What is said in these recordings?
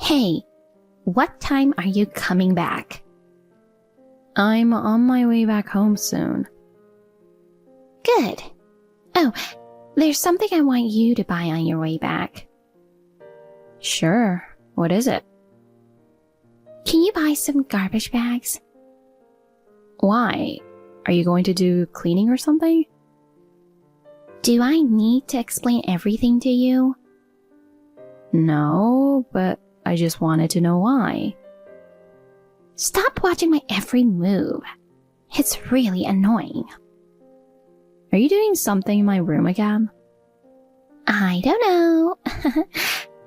Hey, what time are you coming back? I'm on my way back home soon. Good. Oh, there's something I want you to buy on your way back. Sure. What is it? Can you buy some garbage bags? Why? Are you going to do cleaning or something? Do I need to explain everything to you? No, but I just wanted to know why. Stop watching my every move. It's really annoying. Are you doing something in my room again? I don't know.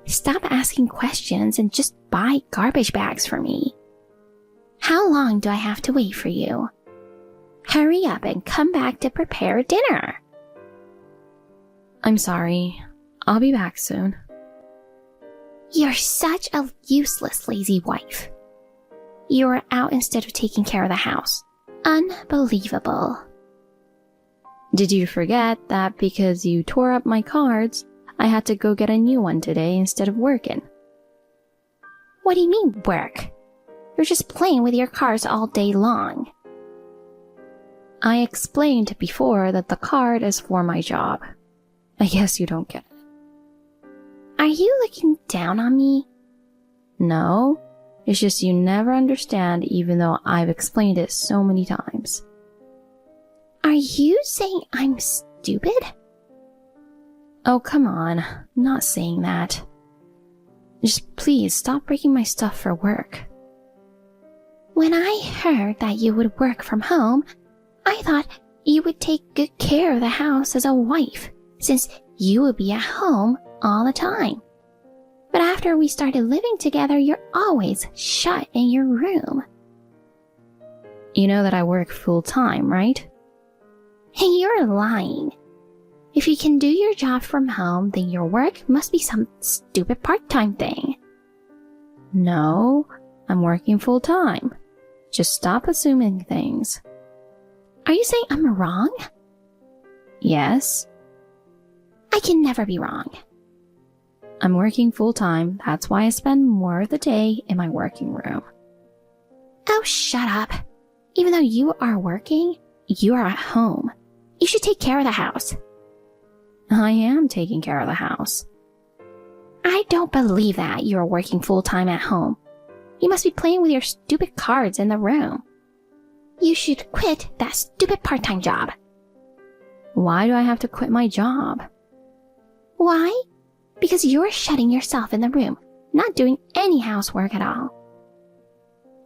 Stop asking questions and just buy garbage bags for me. How long do I have to wait for you? Hurry up and come back to prepare dinner. I'm sorry. I'll be back soon. You're such a useless, lazy wife. You were out instead of taking care of the house. Unbelievable. Did you forget that because you tore up my cards, I had to go get a new one today instead of working? What do you mean, work? You're just playing with your cards all day long. I explained before that the card is for my job. I guess you don't get it. Are you looking down on me? No, it's just you never understand even though I've explained it so many times. Are you saying I'm stupid? Oh, come on. I'm not saying that. Just please stop breaking my stuff for work. When I heard that you would work from home, I thought you would take good care of the house as a wife, since you would be at home all the time. But after we started living together, you're always shut in your room. You know that I work full-time, right? You're lying. If you can do your job from home, then your work must be some stupid part-time thing. No, I'm working full-time. Just stop assuming things. Are you saying I'm wrong? Yes. I can never be wrong. I'm working full-time. That's why I spend more of the day in my working room. Oh, shut up. Even though you are working, you are at home. You should take care of the house. I am taking care of the house. I don't believe that you are working full-time at home. You must be playing with your stupid cards in the room. You should quit that stupid part-time job. Why do I have to quit my job? Why? Because you're shutting yourself in the room, not doing any housework at all.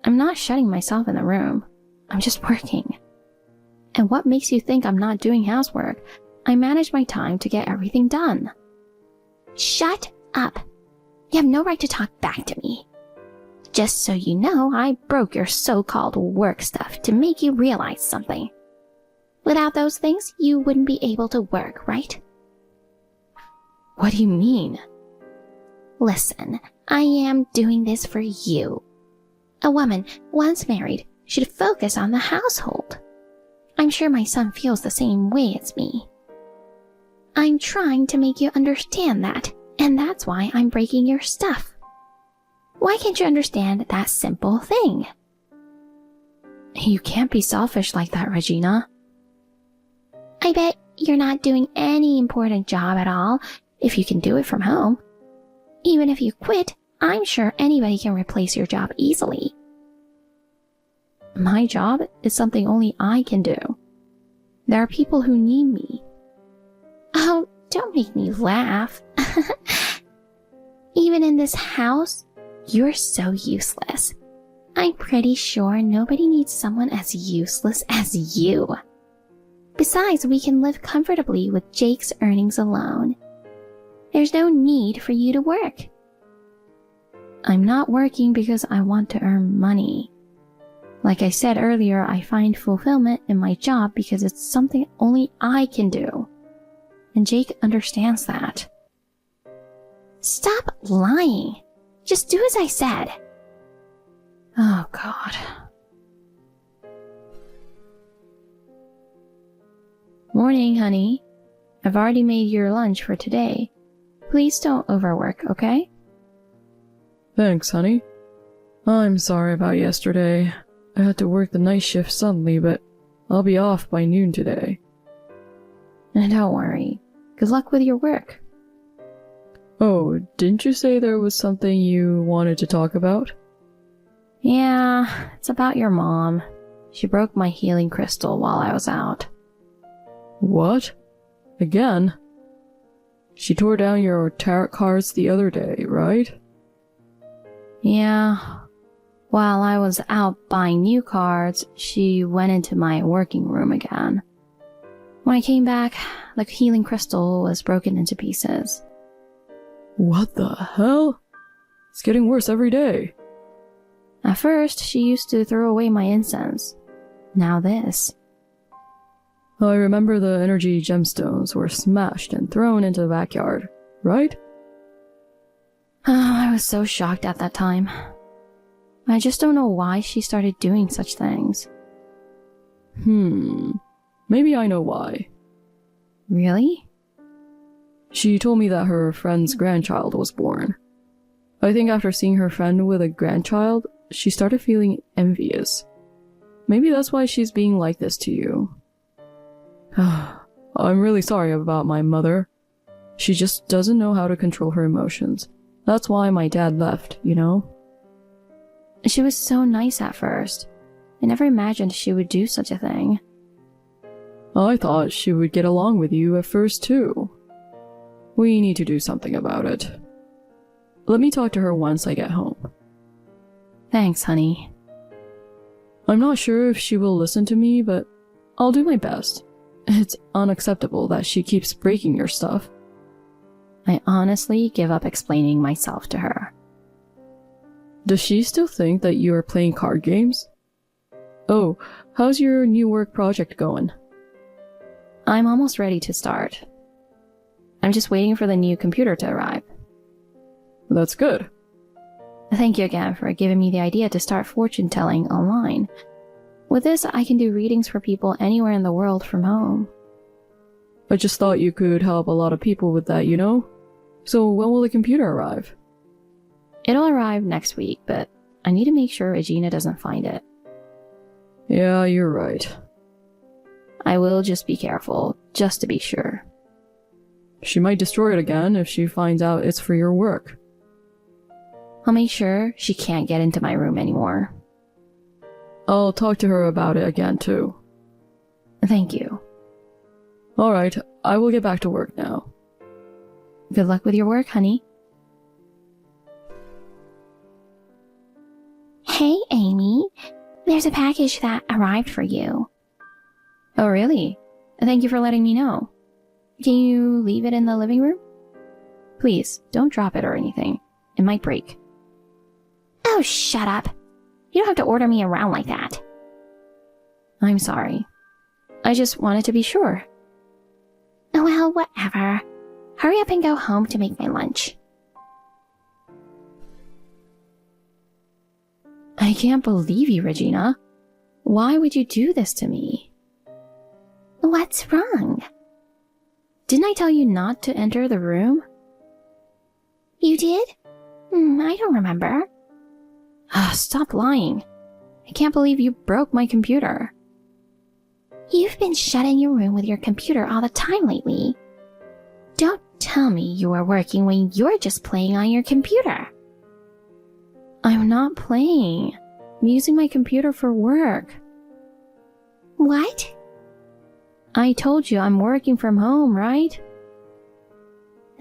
I'm not shutting myself in the room. I'm just working. And what makes you think I'm not doing housework? I manage my time to get everything done. Shut up. You have no right to talk back to me. Just so you know, I broke your so-called work stuff to make you realize something. Without those things, you wouldn't be able to work, right? What do you mean? Listen, I am doing this for you. A woman, once married, should focus on the household. I'm sure my son feels the same way as me. I'm trying to make you understand that, and that's why I'm breaking your stuff. Why can't you understand that simple thing? You can't be selfish like that, Regina. I bet you're not doing any important job at all if you can do it from home. Even if you quit, I'm sure anybody can replace your job easily. My job is something only I can do. There are people who need me. Oh, don't make me laugh. Even in this house, you're so useless. I'm pretty sure nobody needs someone as useless as you. Besides, we can live comfortably with Jake's earnings alone. There's no need for you to work. I'm not working because I want to earn money. Like I said earlier, I find fulfillment in my job because it's something only I can do. And Jake understands that. Stop lying. Just do as I said. Oh, God. Morning, honey. I've already made your lunch for today. Please don't overwork, okay? Thanks, honey. I'm sorry about yesterday. I had to work the night shift suddenly, but I'll be off by noon today. And don't worry. Good luck with your work. Oh, didn't you say there was something you wanted to talk about? Yeah, it's about your mom. She broke my healing crystal while I was out. What? Again? She tore down your tarot cards the other day, right? Yeah. While I was out buying new cards, she went into my working room again. When I came back, the healing crystal was broken into pieces. What the hell? It's getting worse every day. At first, she used to throw away my incense. Now this. I remember the energy gemstones were smashed and thrown into the backyard, right? I was so shocked at that time. I just don't know why she started doing such things. Maybe I know why. Really? She told me that her friend's grandchild was born. I think after seeing her friend with a grandchild, she started feeling envious. Maybe that's why she's being like this to you. I'm really sorry about my mother. She just doesn't know how to control her emotions. That's why my dad left, you know? She was so nice at first. I never imagined she would do such a thing. I thought she would get along with you at first, too. We need to do something about it. Let me talk to her once I get home. Thanks, honey. I'm not sure if she will listen to me, but I'll do my best. It's unacceptable that she keeps breaking your stuff. I honestly give up explaining myself to her. Does she still think that you are playing card games? Oh, how's your new work project going? I'm almost ready to start. I'm just waiting for the new computer to arrive. That's good. Thank you again for giving me the idea to start fortune telling online. With this, I can do readings for people anywhere in the world from home. I just thought you could help a lot of people with that, you know? So when will the computer arrive? It'll arrive next week, but I need to make sure Regina doesn't find it. Yeah, you're right. I will just be careful, just to be sure. She might destroy it again if she finds out it's for your work. I'll make sure she can't get into my room anymore. I'll talk to her about it again, too. Thank you. Alright, I will get back to work now. Good luck with your work, honey. Hey, Amy. There's a package that arrived for you. Oh, really? Thank you for letting me know. Can you leave it in the living room? Please, don't drop it or anything. It might break. Oh, shut up. You don't have to order me around like that. I'm sorry. I just wanted to be sure. Well, whatever. Hurry up and go home to make my lunch. I can't believe you, Regina. Why would you do this to me? What's wrong? Didn't I tell you not to enter the room? You did? I don't remember. Stop lying. I can't believe you broke my computer. You've been shut in your room with your computer all the time lately. Don't tell me you are working when you're just playing on your computer. I'm not playing. I'm using my computer for work. What? I told you I'm working from home, right?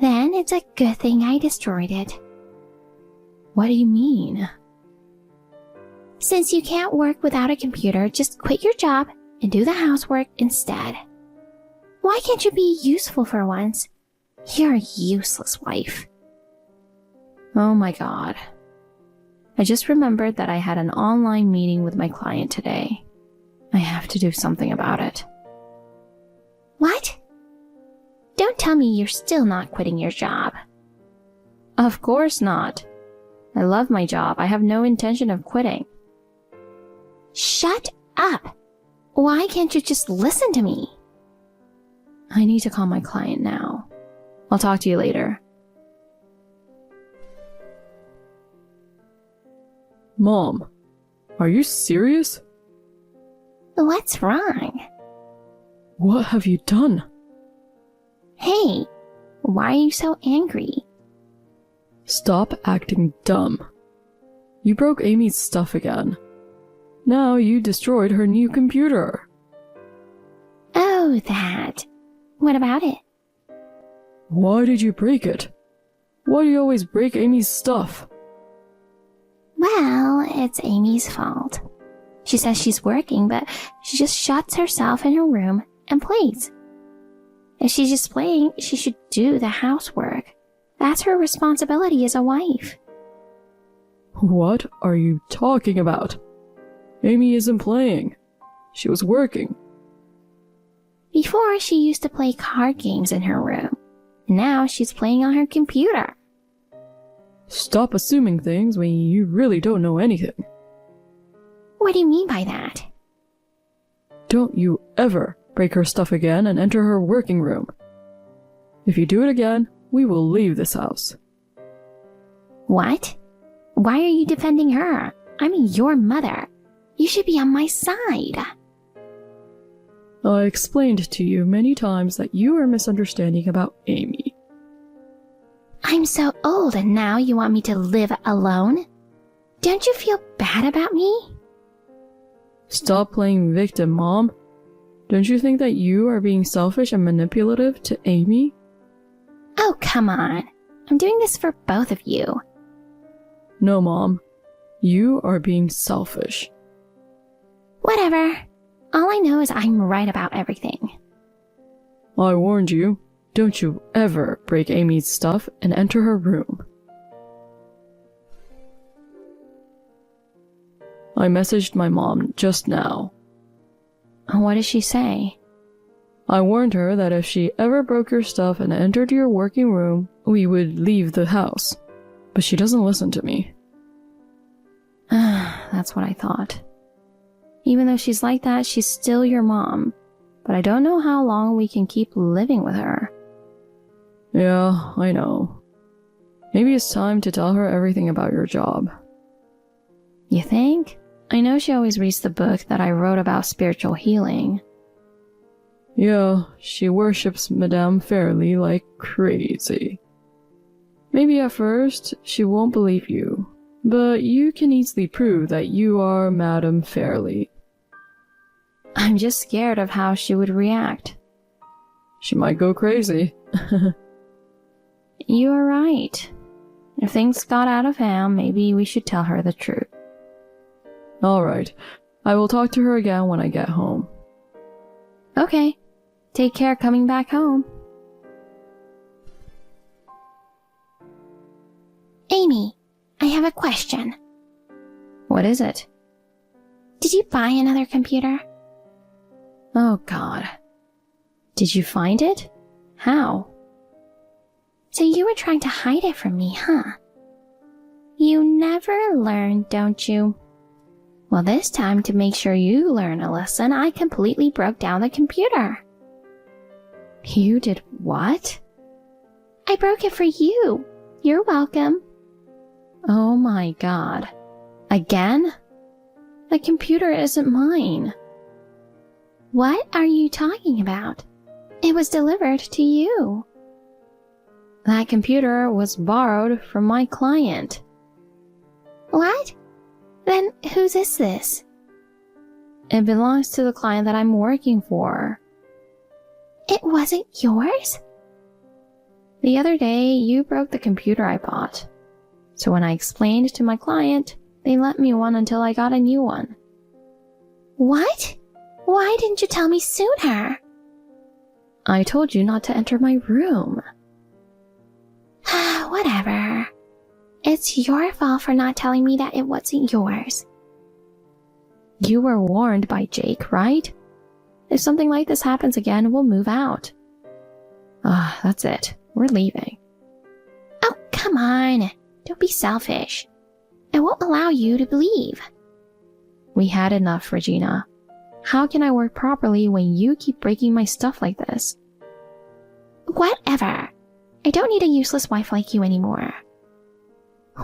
Then it's a good thing I destroyed it. What do you mean? Since you can't work without a computer, just quit your job and do the housework instead. Why can't you be useful for once? You're a useless wife. Oh my god. I just remembered that I had an online meeting with my client today. I have to do something about it. What? Don't tell me you're still not quitting your job. Of course not. I love my job. I have no intention of quitting. Shut up! Why can't you just listen to me? I need to call my client now. I'll talk to you later. Mom, are you serious? What's wrong? What have you done? Hey, why are you so angry? Stop acting dumb. You broke Amy's stuff again. Now you destroyed her new computer. Oh, that. What about it? Why did you break it? Why do you always break Amy's stuff? Well, it's Amy's fault. She says she's working, but she just shuts herself in her room and plays. If she's just playing, she should do the housework. That's her responsibility as a wife. What are you talking about? Amy isn't playing. She was working. Before, she used to play card games in her room. Now she's playing on her computer. Stop assuming things when you really don't know anything. What do you mean by that? Don't you ever break her stuff again and enter her working room. If you do it again, we will leave this house. What? Why are you defending her? I'm your mother. You should be on my side. I explained to you many times that you are misunderstanding about Amy. I'm so old and now you want me to live alone? Don't you feel bad about me? Stop playing victim, Mom. Don't you think that you are being selfish and manipulative to Amy? Oh, come on. I'm doing this for both of you. No, Mom. You are being selfish. Whatever. All I know is I'm right about everything. I warned you. Don't you ever break Amy's stuff and enter her room. I messaged my mom just now. What does she say? I warned her that if she ever broke your stuff and entered your working room, we would leave the house. But she doesn't listen to me. That's what I thought. Even though she's like that, she's still your mom. But I don't know how long we can keep living with her. Yeah, I know. Maybe it's time to tell her everything about your job. You think? I know she always reads the book that I wrote about spiritual healing. Yeah, she worships Madame Fairley like crazy. Maybe at first she won't believe you, but you can easily prove that you are Madame Fairley. I'm just scared of how she would react. She might go crazy. You are right. If things got out of hand, maybe we should tell her the truth. Alright, I will talk to her again when I get home. Okay. Take care coming back home. Amy, I have a question. What is it? Did you buy another computer? Oh God. Did you find it? How? So you were trying to hide it from me, huh? You never learn, don't you? Well, this time, to make sure you learn a lesson, I completely broke down the computer. You did what? I broke it for you. You're welcome. Oh my God. Again? The computer isn't mine. What are you talking about? It was delivered to you. That computer was borrowed from my client. What? Then whose is this? It belongs to the client that I'm working for. It wasn't yours? The other day, you broke the computer I bought. So when I explained to my client, they lent me one until I got a new one. What? Why didn't you tell me sooner? I told you not to enter my room. Whatever. It's your fault for not telling me that it wasn't yours. You were warned by Jake, right? If something like this happens again, we'll move out. That's it. We're leaving. Oh, come on. Don't be selfish. I won't allow you to leave. We had enough, Regina. How can I work properly when you keep breaking my stuff like this? Whatever. I don't need a useless wife like you anymore.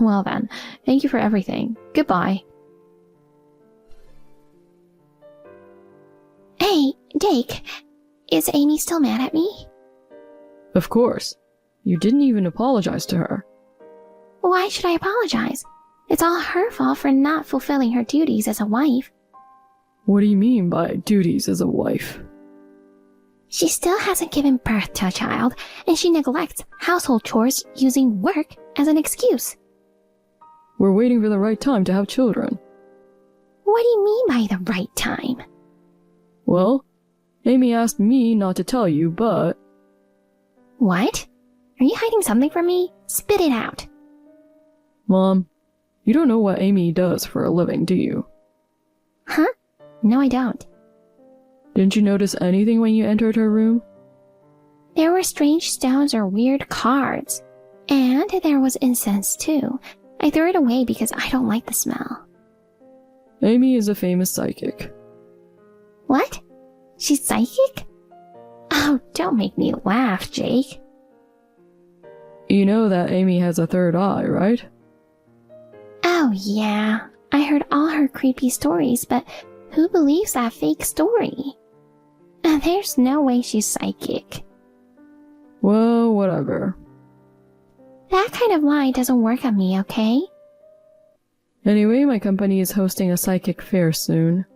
Well then, thank you for everything. Goodbye. Hey, Jake, is Amy still mad at me? Of course. You didn't even apologize to her. Why should I apologize? It's all her fault for not fulfilling her duties as a wife. What do you mean by duties as a wife? She still hasn't given birth to a child, and she neglects household chores using work as an excuse. We're waiting for the right time to have children. What do you mean by the right time? Well, Amy asked me not to tell you, but... What? Are you hiding something from me? Spit it out. Mom, you don't know what Amy does for a living, do you? Huh? No, I don't. Didn't you notice anything when you entered her room? There were strange stones or weird cards. And there was incense, too. I threw it away because I don't like the smell. Amy is a famous psychic. What? She's psychic? Oh, don't make me laugh, Jake. You know that Amy has a third eye, right? Oh, yeah. I heard all her creepy stories, but who believes that fake story? There's no way she's psychic. Well, whatever. That kind of lie doesn't work on me, okay? Anyway, my company is hosting a psychic fair soon.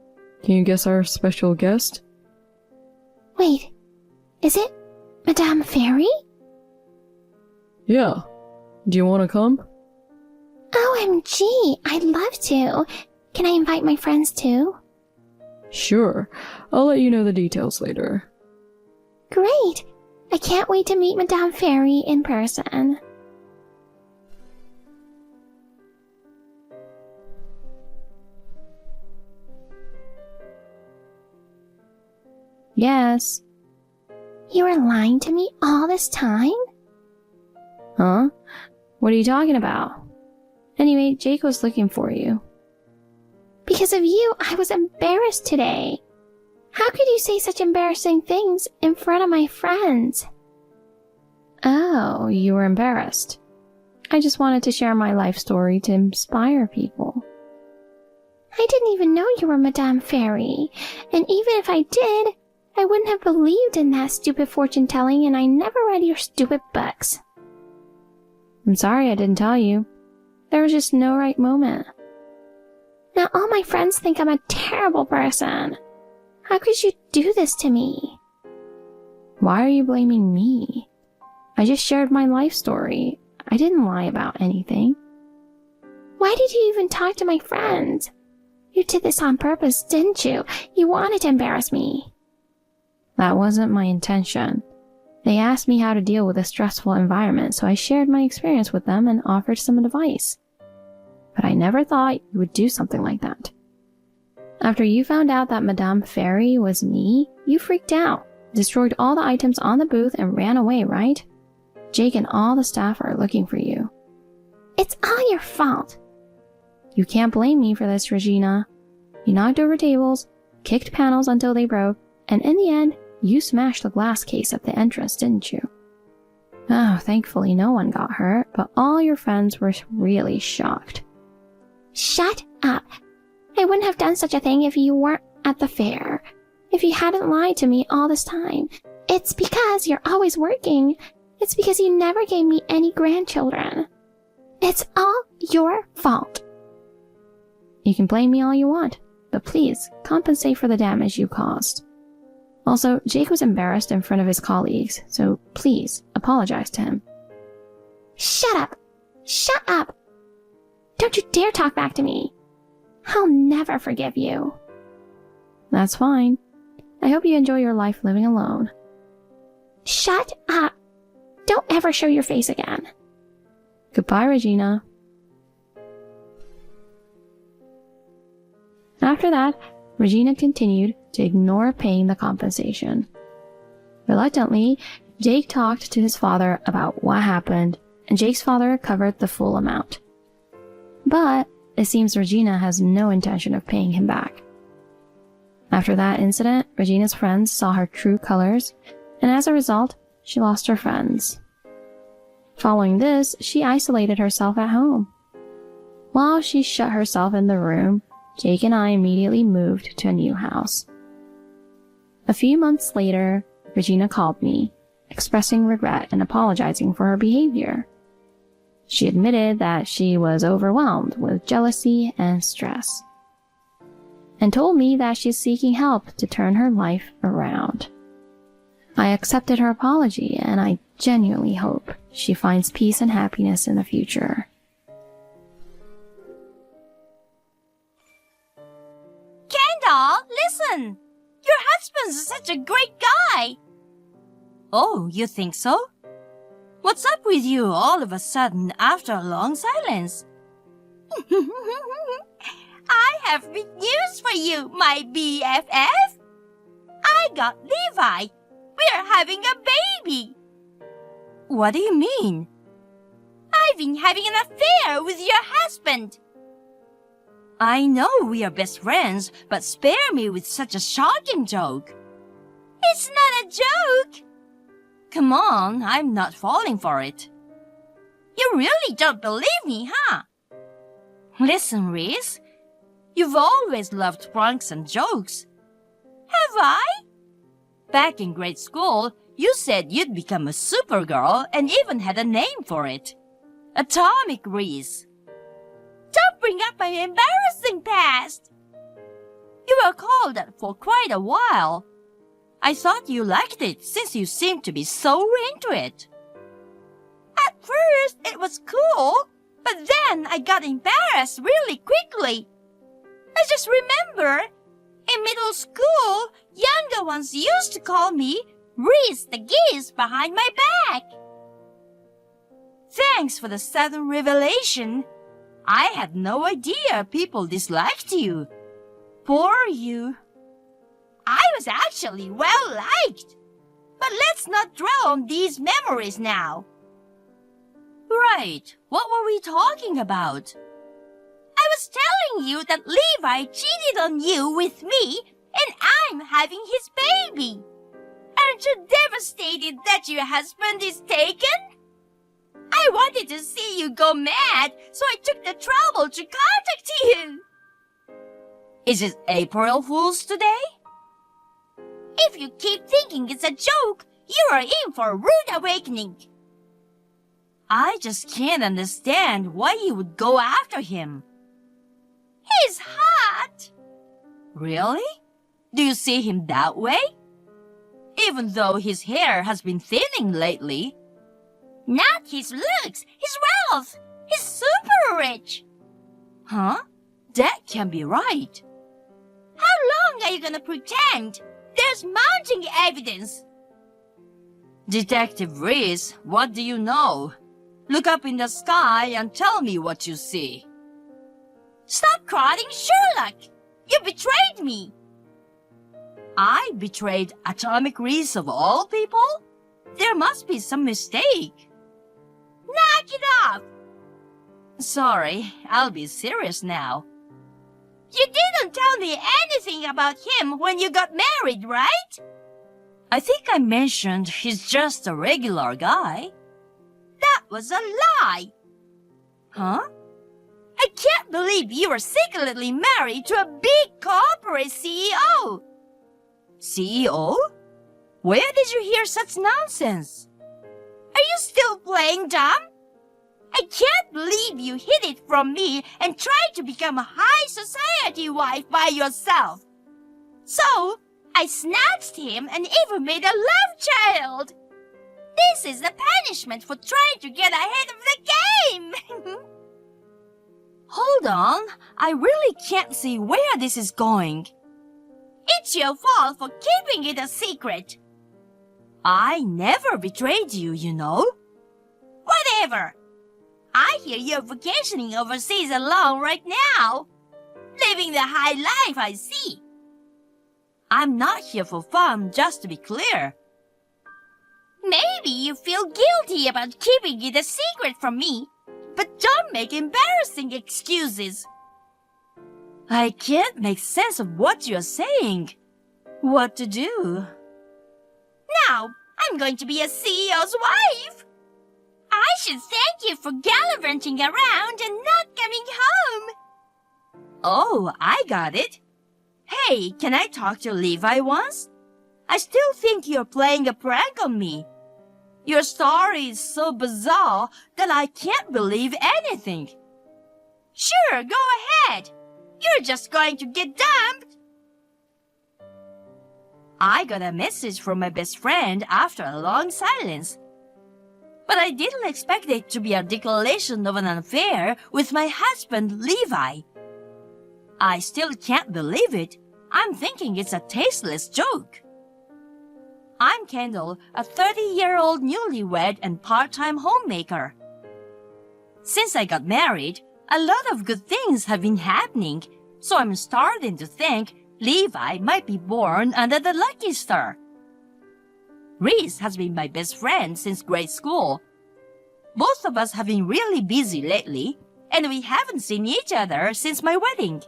Can you guess our special guest? Wait, is it Madame Fairy? Yeah. Do you want to come? OMG, I'd love to. Can I invite my friends too? Sure. I'll let you know the details later. Great! I can't wait to meet Madame Fairy in person. Yes. You were lying to me all this time? Huh? What are you talking about? Anyway, Jake was looking for you. Because of you, I was embarrassed today. How could you say such embarrassing things in front of my friends? Oh, you were embarrassed. I just wanted to share my life story to inspire people. I didn't even know you were Madame Fairy, and even if I did, I wouldn't have believed in that stupid fortune-telling, and I never read your stupid books. I'm sorry I didn't tell you. There was just no right moment. Now all my friends think I'm a terrible person. How could you do this to me? Why are you blaming me? I just shared my life story. I didn't lie about anything. Why did you even talk to my friends? You did this on purpose, didn't you? You wanted to embarrass me. That wasn't my intention. They asked me how to deal with a stressful environment, so I shared my experience with them and offered some advice. But I never thought you would do something like that. After you found out that Madame Fairy was me, you freaked out, destroyed all the items on the booth, and ran away, right? Jake and all the staff are looking for you. It's all your fault. You can't blame me for this, Regina. You knocked over tables, kicked panels until they broke, and in the end, you smashed the glass case at the entrance, didn't you? Oh, thankfully no one got hurt, but all your friends were really shocked. Shut up. I wouldn't have done such a thing if you weren't at the fair. If you hadn't lied to me all this time. It's because you're always working. It's because you never gave me any grandchildren. It's all your fault. You can blame me all you want, but please compensate for the damage you caused. Also, Jake was embarrassed in front of his colleagues, so please apologize to him. Shut up! Shut up! Don't you dare talk back to me! I'll never forgive you. That's fine. I hope you enjoy your life living alone. Shut up! Don't ever show your face again. Goodbye, Regina. After that, Regina continued to ignore paying the compensation. Reluctantly, Jake talked to his father about what happened, and Jake's father covered the full amount. But it seems Regina has no intention of paying him back. After that incident, Regina's friends saw her true colors, and as a result, she lost her friends. Following this, she isolated herself at home. While she shut herself in the room, Jake and I immediately moved to a new house. A few months later, Regina called me, expressing regret and apologizing for her behavior. She admitted that she was overwhelmed with jealousy and stress, and told me that she's seeking help to turn her life around. I accepted her apology, and I genuinely hope she finds peace and happiness in the future. Kendall, listen! Your husband's such a great guy! Oh, you think so? What's up with you all of a sudden after a long silence? I have big news for you, my BFF! I got Levi! We're having a baby! What do you mean? I've been having an affair with your husband! I know we are best friends, but spare me with such a shocking joke. It's not a joke! Come on, I'm not falling for it. You really don't believe me, huh? Listen, Reese, you've always loved pranks and jokes. Have I? Back in grade school, you said you'd become a supergirl and even had a name for it. Atomic Reese. Don't bring up my embarrassing past! You were called that for quite a while. I thought you liked it since you seemed to be so into it. At first, it was cool, but then I got embarrassed really quickly. I just remember, in middle school, younger ones used to call me Reese the Geese behind my back. Thanks for the sudden revelation. I had no idea people disliked you. Poor you. I was actually well liked. But let's not dwell on these memories now. Right, what were we talking about? I was telling you that Levi cheated on you with me and I'm having his baby. Aren't you devastated that your husband is taken? I wanted to see you go mad, so I took the trouble to contact you. Is it April Fool's today? If you keep thinking it's a joke, you are in for a rude awakening. I just can't understand why you would go after him. He's hot. Really? Do you see him that way? Even though his hair has been thinning lately. Not his looks, his wealth. He's super rich. Huh? That can't be right. How long are you gonna pretend? There's mounting evidence. Detective Reese, what do you know? Look up in the sky and tell me what you see. Stop crowding Sherlock! You betrayed me! I betrayed Atomic Reese of all people? There must be some mistake. Knock it off! Sorry, I'll be serious now. You didn't tell me anything about him when you got married, right? I think I mentioned he's just a regular guy. That was a lie. Huh? I can't believe you were secretly married to a big corporate CEO. CEO? Where did you hear such nonsense? Are you still playing dumb? I can't believe you hid it from me and tried to become a high society wife by yourself. So, I snatched him and even made a love child. This is the punishment for trying to get ahead of the game. Hold on, I really can't see where this is going. It's your fault for keeping it a secret. I never betrayed you, you know. Whatever. I hear you're vacationing overseas alone right now. Living the high life, I see. I'm not here for fun, just to be clear. Maybe you feel guilty about keeping it a secret from me, but don't make embarrassing excuses. I can't make sense of what you're saying. What to do? Now, I'm going to be a CEO's wife. I should thank you for gallivanting around and not coming home. Oh, I got it. Hey, can I talk to Levi once? I still think you're playing a prank on me. Your story is so bizarre that I can't believe anything. Sure, go ahead. You're just going to get dumped. I got a message from my best friend after a long silence. But I didn't expect it to be a declaration of an affair with my husband, Levi. I still can't believe it. I'm thinking it's a tasteless joke. I'm Kendall, a 30-year-old newlywed and part-time homemaker. Since I got married, a lot of good things have been happening, so I'm starting to think Levi might be born under the lucky star. Reese has been my best friend since grade school. Both of us have been really busy lately, and we haven't seen each other since my wedding.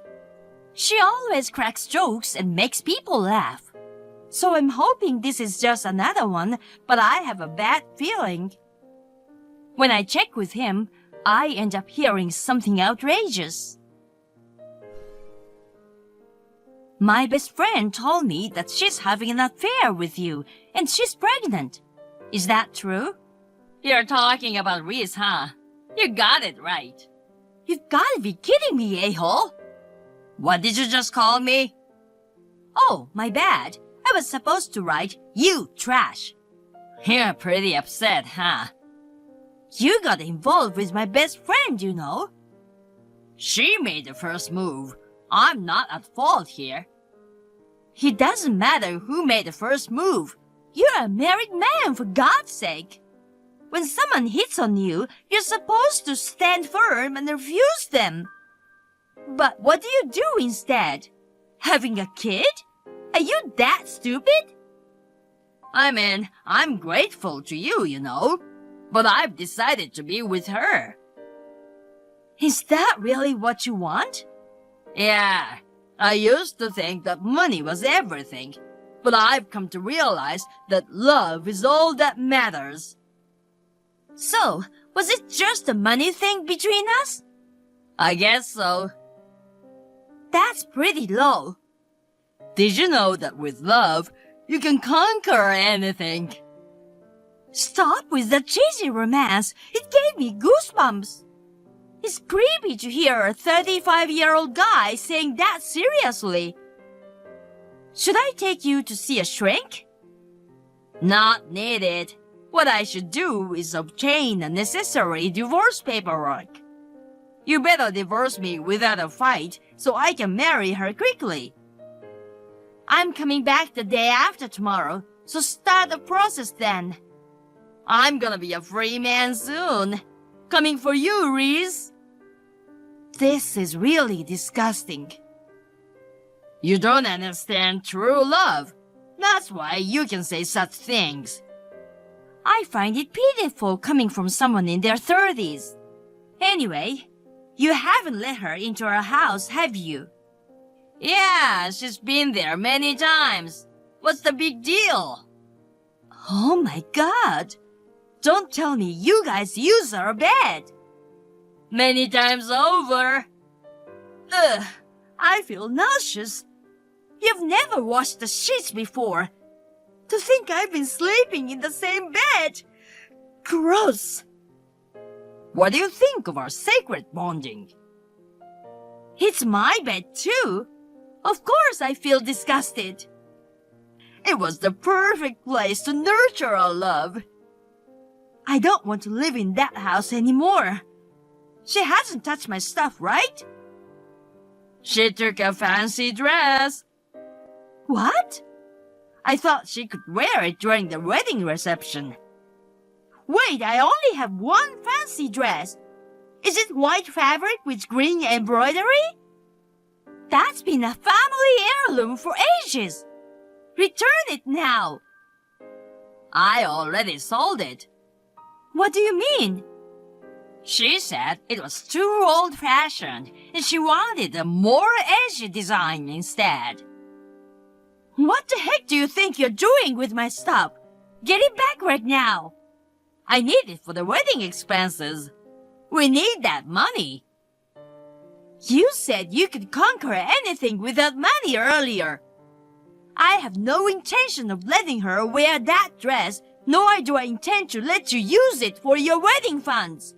She always cracks jokes and makes people laugh. So I'm hoping this is just another one, but I have a bad feeling. When I check with him, I end up hearing something outrageous. My best friend told me that she's having an affair with you, and she's pregnant. Is that true? You're talking about Reese, huh? You got it right. You've got to be kidding me, a-hole. What did you just call me? Oh, my bad. I was supposed to write, you trash. You're pretty upset, huh? You got involved with my best friend, you know. She made the first move. I'm not at fault here. It doesn't matter who made the first move. You're a married man, for God's sake. When someone hits on you, you're supposed to stand firm and refuse them. But what do you do instead? Having a kid? Are you that stupid? I mean, I'm grateful to you, you know. But I've decided to be with her. Is that really what you want? Yeah, I used to think that money was everything. But I've come to realize that love is all that matters. So, was it just a money thing between us? I guess so. That's pretty low. Did you know that with love, you can conquer anything? Stop with the cheesy romance. It gave me goosebumps. It's creepy to hear a 35-year-old guy saying that seriously. Should I take you to see a shrink? Not needed. What I should do is obtain the necessary divorce paperwork. You better divorce me without a fight so I can marry her quickly. I'm coming back the day after tomorrow, so start the process then. I'm gonna be a free man soon. Coming for you, Reese. This is really disgusting. You don't understand true love. That's why you can say such things. I find it pitiful coming from someone in their 30s. Anyway, you haven't let her into our house, have you? Yeah, she's been there many times. What's the big deal? Oh my God. Don't tell me you guys use our bed. Many times over. Ugh, I feel nauseous. You've never washed the sheets before. To think I've been sleeping in the same bed. Gross. What do you think of our sacred bonding? It's my bed too. Of course I feel disgusted. It was the perfect place to nurture our love. I don't want to live in that house anymore. She hasn't touched my stuff, right? She took a fancy dress. What? I thought she could wear it during the wedding reception. Wait, I only have one fancy dress. Is it white fabric with green embroidery? That's been a family heirloom for ages. Return it now. I already sold it. What do you mean? She said it was too old-fashioned and she wanted a more edgy design instead. What the heck do you think you're doing with my stuff? Get it back right now. I need it for the wedding expenses. We need that money. You said you could conquer anything without money earlier. I have no intention of letting her wear that dress, nor do I intend to let you use it for your wedding funds.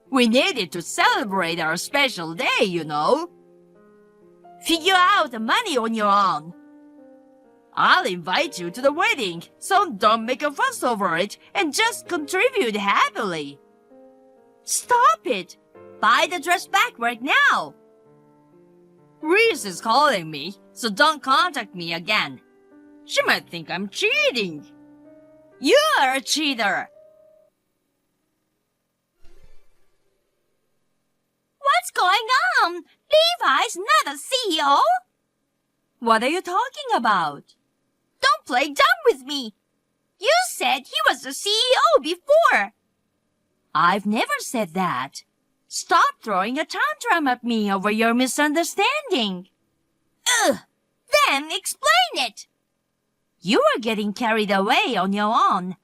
We needed to celebrate our special day, you know. Figure out the money on your own. I'll invite you to the wedding, so don't make a fuss over it and just contribute happily. Stop it! Buy the dress back right now. Reese is calling me, so don't contact me again. She might think I'm cheating. You are a cheater. What's going on? Levi's not a CEO. What are you talking about? Don't play dumb with me. You said he was the CEO before. I've never said that. Stop throwing a tantrum at me over your misunderstanding. Ugh! Then explain it. You are getting carried away on your own.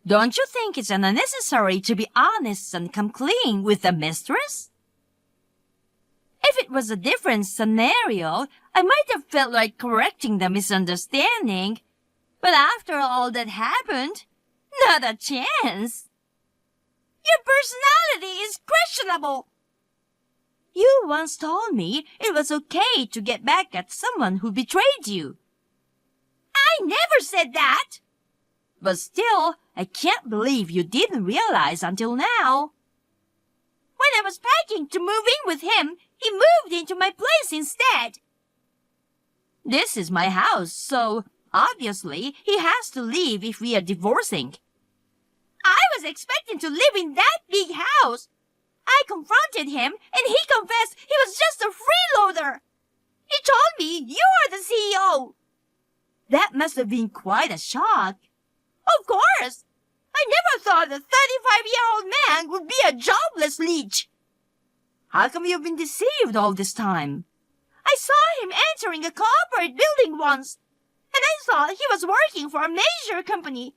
Don't you think it's unnecessary to be honest and come clean with the mistress? If it was a different scenario, I might have felt like correcting the misunderstanding. But after all that happened, not a chance. Your personality is questionable. You once told me it was okay to get back at someone who betrayed you. I never said that. But still, I can't believe you didn't realize until now. When I was packing to move in with him, he moved into my place instead. This is my house, so obviously he has to leave if we are divorcing. I was expecting to live in that big house. I confronted him, and he confessed he was just a freeloader. He told me you are the CEO. That must have been quite a shock. Of course. I never thought a 35-year-old man would be a jobless leech. How come you've been deceived all this time? I saw him entering a corporate building once, and I thought he was working for a major company.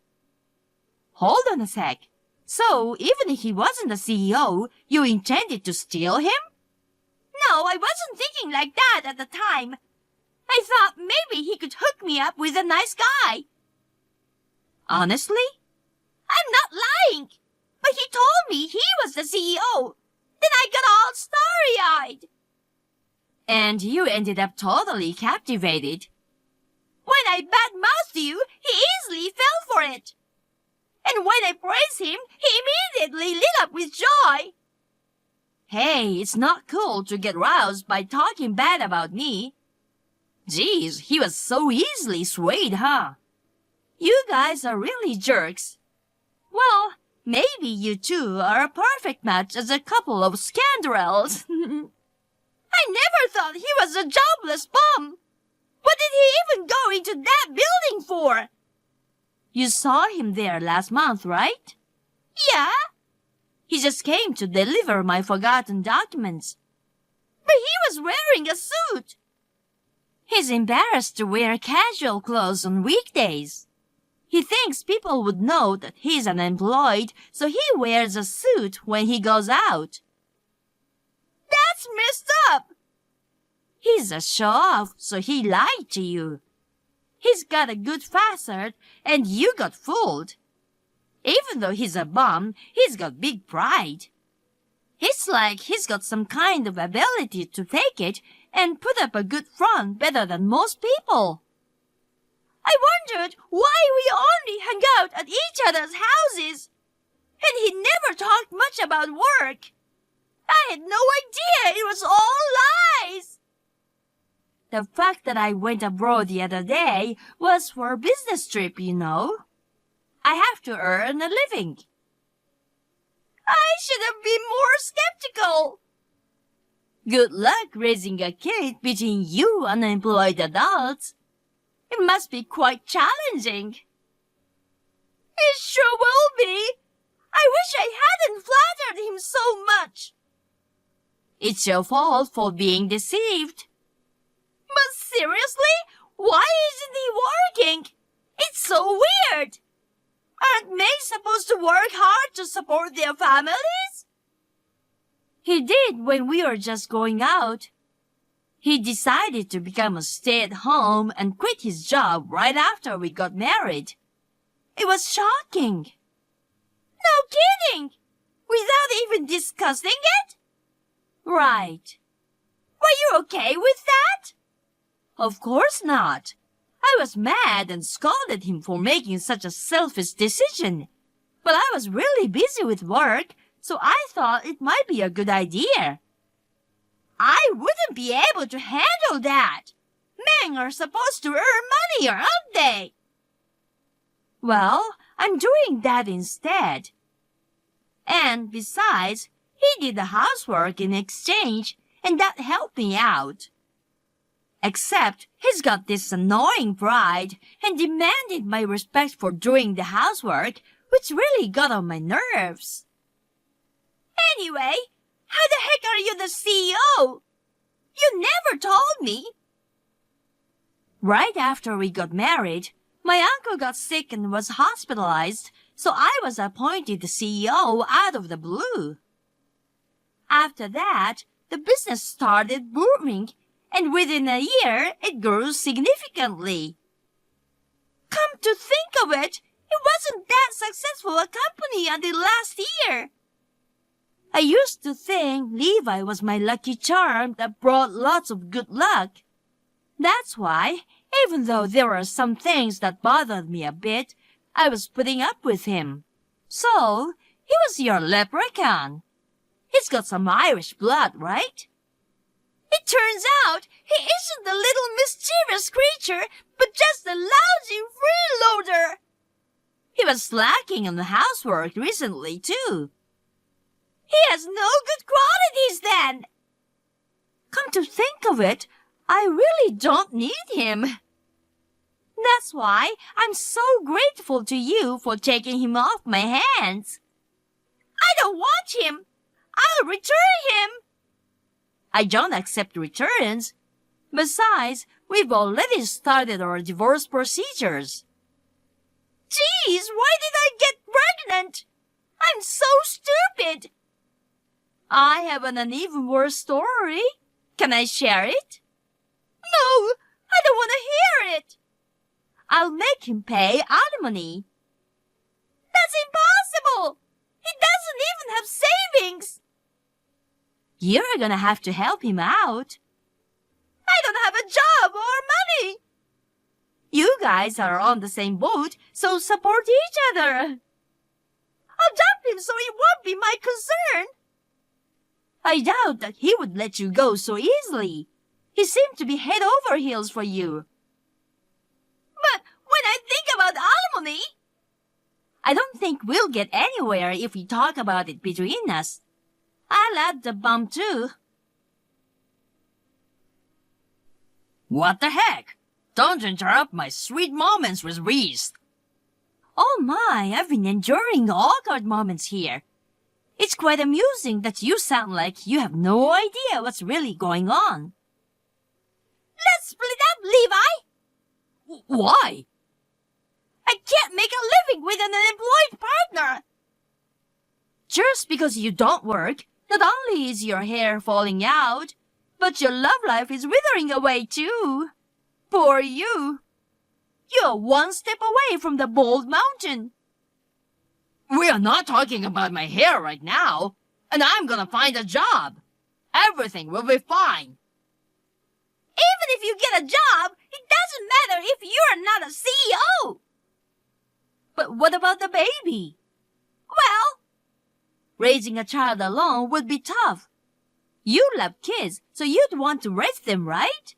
Hold on a sec. So, even if he wasn't the CEO, you intended to steal him? No, I wasn't thinking like that at the time. I thought maybe he could hook me up with a nice guy. Honestly? I'm not lying. But he told me he was the CEO. Then I got all starry-eyed. And you ended up totally captivated. When I badmouthed you, he easily fell for it. And when I praised him, he immediately lit up with joy. Hey, it's not cool to get roused by talking bad about me. Geez, he was so easily swayed, huh? You guys are really jerks. Well, maybe you two are a perfect match as a couple of scoundrels. I never thought he was a jobless bum. What did he even go into that building for? You saw him there last month, right? Yeah. He just came to deliver my forgotten documents. But he was wearing a suit. He's embarrassed to wear casual clothes on weekdays. He thinks people would know that he's unemployed, so he wears a suit when he goes out. That's messed up. He's a show-off, so he lied to you. He's got a good facade, and you got fooled. Even though he's a bum, he's got big pride. It's like he's got some kind of ability to fake it and put up a good front better than most people. I wondered why we only hung out at each other's houses. And he never talked much about work. I had no idea it was all lies. The fact that I went abroad the other day was for a business trip, you know. I have to earn a living. I should have been more skeptical. Good luck raising a kid between you unemployed adults. It must be quite challenging. It sure will be. I wish I hadn't flattered him so much. It's your fault for being deceived. But seriously, why isn't he working? It's so weird. Aren't maids supposed to work hard to support their families? He did when we were just going out. He decided to become a stay-at-home and quit his job right after we got married. It was shocking. No kidding! Without even discussing it? Right. Were you okay with that? Of course not. I was mad and scolded him for making such a selfish decision. But I was really busy with work, so I thought it might be a good idea. I wouldn't be able to handle that. Men are supposed to earn money, aren't they? Well, I'm doing that instead. And besides, he did the housework in exchange, and that helped me out. Except he's got this annoying pride and demanded my respect for doing the housework, which really got on my nerves. Anyway, how the heck are you the CEO? You never told me. Right after we got married, my uncle got sick and was hospitalized, so I was appointed the CEO out of the blue. After that, the business started booming, and within a year, it grew significantly. Come to think of it, it wasn't that successful a company until last year. I used to think Levi was my lucky charm that brought lots of good luck. That's why, even though there were some things that bothered me a bit, I was putting up with him. So, he was your leprechaun. He's got some Irish blood, right? It turns out he isn't a little mischievous creature, but just a lousy freeloader. He was slacking on the housework recently, too. He has no good qualities, then. Come to think of it, I really don't need him. That's why I'm so grateful to you for taking him off my hands. I don't want him. I'll return him. I don't accept returns. Besides, we've already started our divorce procedures. Geez, why did I get pregnant? I'm so stupid. I have an even worse story. Can I share it? No, I don't want to hear it. I'll make him pay alimony. That's impossible. He doesn't even have savings. You're gonna have to help him out. I don't have a job or money. You guys are on the same boat, so support each other. I'll dump him so it won't be my concern. I doubt that he would let you go so easily. He seemed to be head over heels for you. But when I think about alimony, I don't think we'll get anywhere if we talk about it between us. I'll add the bump too. What the heck? Don't interrupt my sweet moments with Reese. Oh my, I've been enduring awkward moments here. It's quite amusing that you sound like you have no idea what's really going on. Let's split up, Levi! Why? I can't make a living with an unemployed partner. Just because you don't work, not only is your hair falling out, but your love life is withering away too. Poor you. You're one step away from the bald mountain. We are not talking about my hair right now, and I'm gonna find a job. Everything will be fine. Even if you get a job, it doesn't matter if you're not a CEO. But what about the baby? Well, raising a child alone would be tough. You love kids, so you'd want to raise them, right?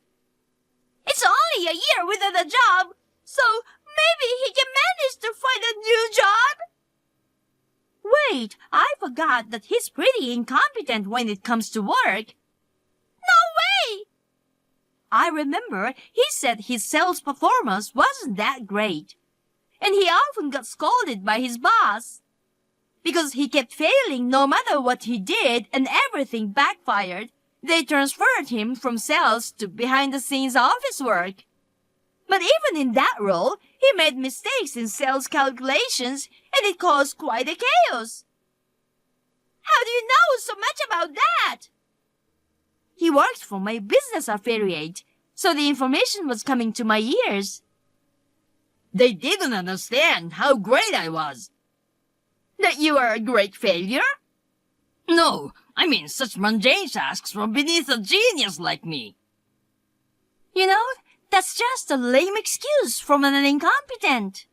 It's only a year without a job, so maybe he can manage to find a new job. Wait, I forgot that he's pretty incompetent when it comes to work. No way! I remember he said his sales performance wasn't that great, and he often got scolded by his boss. Because he kept failing no matter what he did and everything backfired, they transferred him from sales to behind-the-scenes office work. But even in that role, he made mistakes in sales calculations, and it caused quite a chaos. How do you know so much about that? He worked for my business affiliate, so the information was coming to my ears. They didn't understand how great I was. That you are a great failure? No, I mean such mundane tasks from beneath a genius like me. You know, that's just a lame excuse from an incompetent.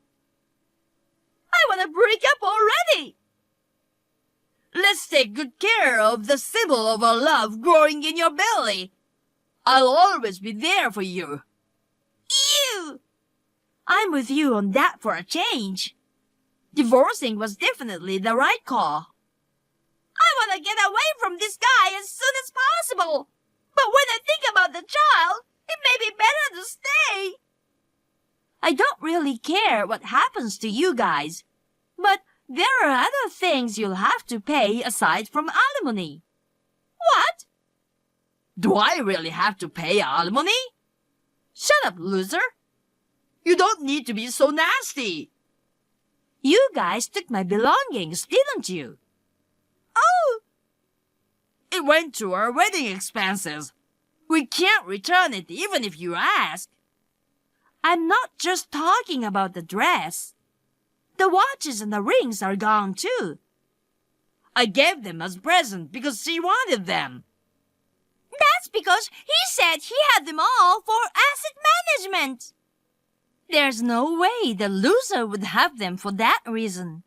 I want to break up already. Let's take good care of the symbol of our love growing in your belly. I'll always be there for you. Ew! I'm with you on that for a change. Divorcing was definitely the right call. I want to get away from this guy as soon as possible. But when I think about the child, it may be better to stay. I don't really care what happens to you guys, but there are other things you'll have to pay aside from alimony. What? Do I really have to pay alimony? Shut up, loser. You don't need to be so nasty. You guys took my belongings, didn't you? Oh! It went to our wedding expenses. We can't return it even if you ask. I'm not just talking about the dress. The watches and the rings are gone too. I gave them as present because she wanted them. That's because he said he had them all for asset management. There's no way the loser would have them for that reason.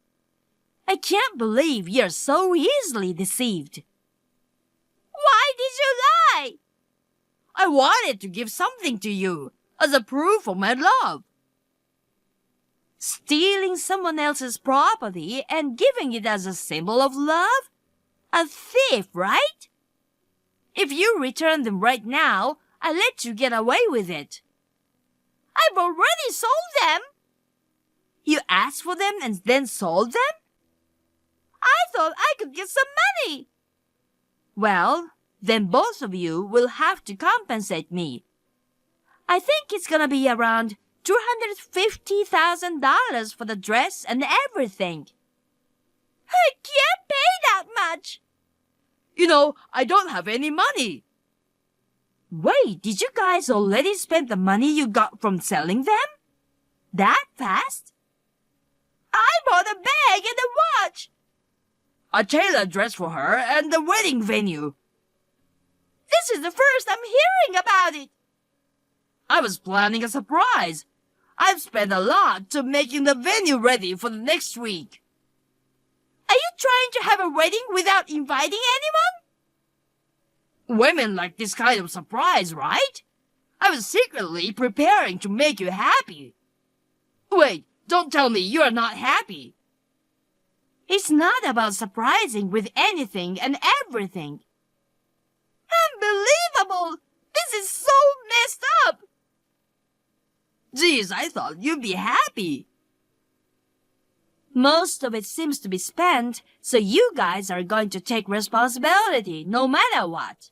I can't believe you're so easily deceived. Why did you lie? I wanted to give something to you as a proof of my love. Stealing someone else's property and giving it as a symbol of love? A thief, right? If you return them right now, I'll let you get away with it. I've already sold them. You asked for them and then sold them? I thought I could get some money. Well, then both of you will have to compensate me. I think it's gonna be around $250,000 for the dress and everything. I can't pay that much. You know, I don't have any money. Wait, did you guys already spend the money you got from selling them? That fast? I bought a bag and a watch. A tailored dress for her and the wedding venue. This is the first I'm hearing about it. I was planning a surprise. I've spent a lot to making the venue ready for the next week. Are you trying to have a wedding without inviting anyone? Women like this kind of surprise, right? I was secretly preparing to make you happy. Wait, don't tell me you're not happy. It's not about surprising with anything and everything. Unbelievable! This is so messed up! Geez, I thought you'd be happy. Most of it seems to be spent, so you guys are going to take responsibility no matter what.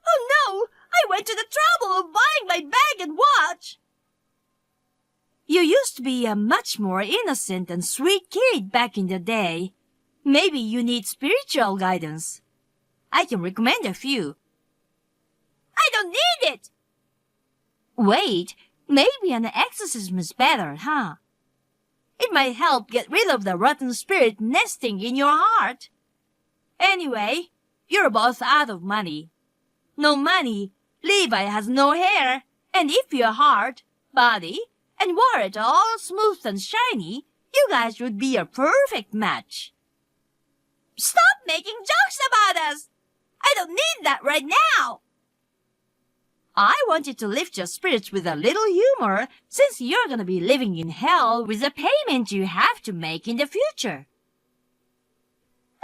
Oh no! I went to the trouble of buying my bag and watch! You used to be a much more innocent and sweet kid back in the day. Maybe you need spiritual guidance. I can recommend a few. I don't need it! Wait, maybe an exorcism is better, huh? It might help get rid of the rotten spirit nesting in your heart. Anyway, you're both out of money. No money, Levi has no hair, and if your heart, body, and wore it all smooth and shiny, you guys would be a perfect match. Stop making jokes about us! I don't need that right now! I want you to lift your spirits with a little humor, since you're gonna be living in hell with the payment you have to make in the future.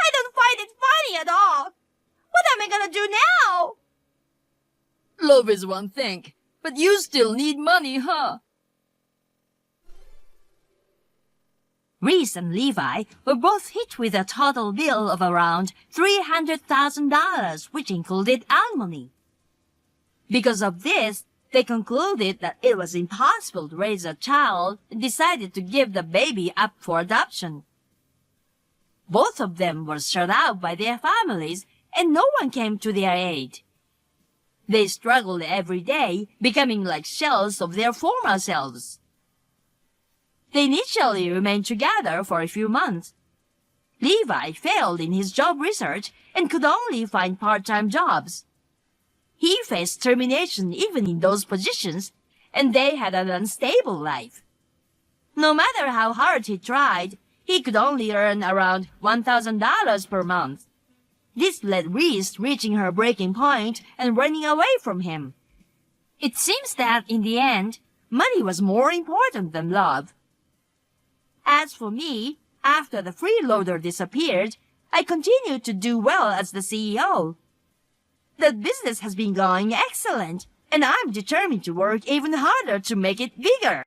I don't find it funny at all. What am I gonna do now? Love is one thing, but you still need money, huh? Reese and Levi were both hit with a total bill of around $300,000, which included alimony. Because of this, they concluded that it was impossible to raise a child and decided to give the baby up for adoption. Both of them were shut out by their families, and no one came to their aid. They struggled every day, becoming like shells of their former selves. They initially remained together for a few months. Levi failed in his job research and could only find part-time jobs. He faced termination even in those positions, and they had an unstable life. No matter how hard he tried, he could only earn around $1,000 per month. This led Reese reaching her breaking point and running away from him. It seems that, in the end, money was more important than love. As for me, after the freeloader disappeared, I continued to do well as the CEO. The business has been going excellent, and I'm determined to work even harder to make it bigger.